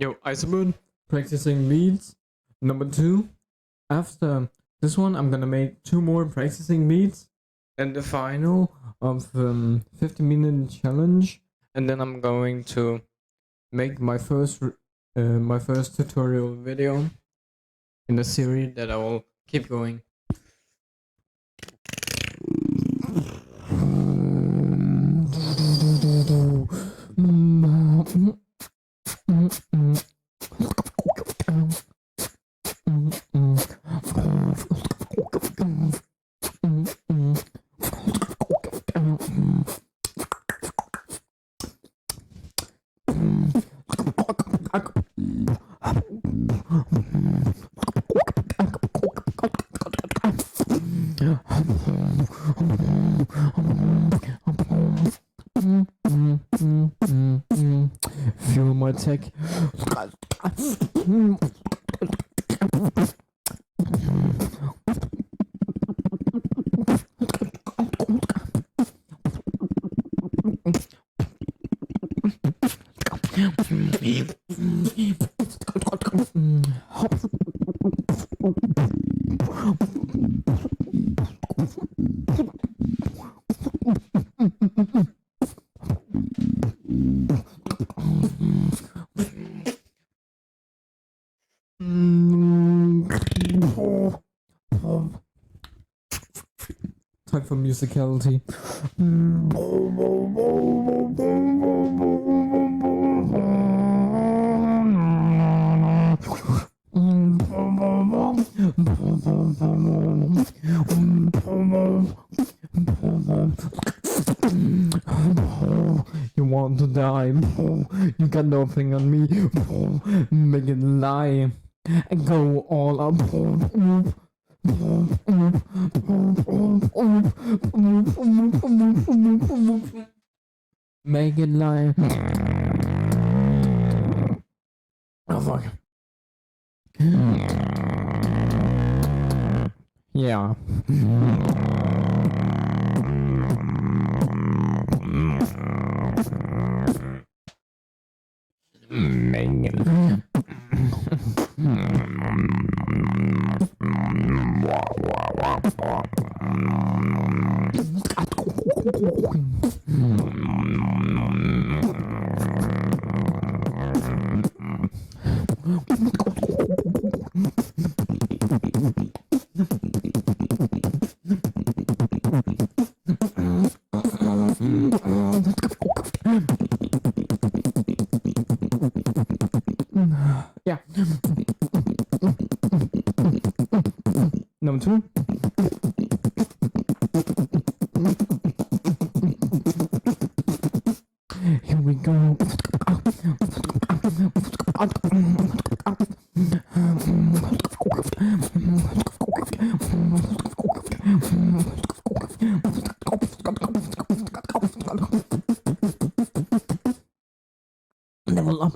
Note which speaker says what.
Speaker 1: Yo, Iceberg, practicing beats. Number 2. After this one, I'm gonna make 2 more practicing beats. And the final of 50-minute challenge. And then I'm going to make my first tutorial video in the series that I will keep going. Feel my tech. Time for musicality. You want to die? You got nothing on me. Make it lie and go all up. Make it lie. Oh fuck. Yeah. Yeah. Number 2. Here we go. Level up.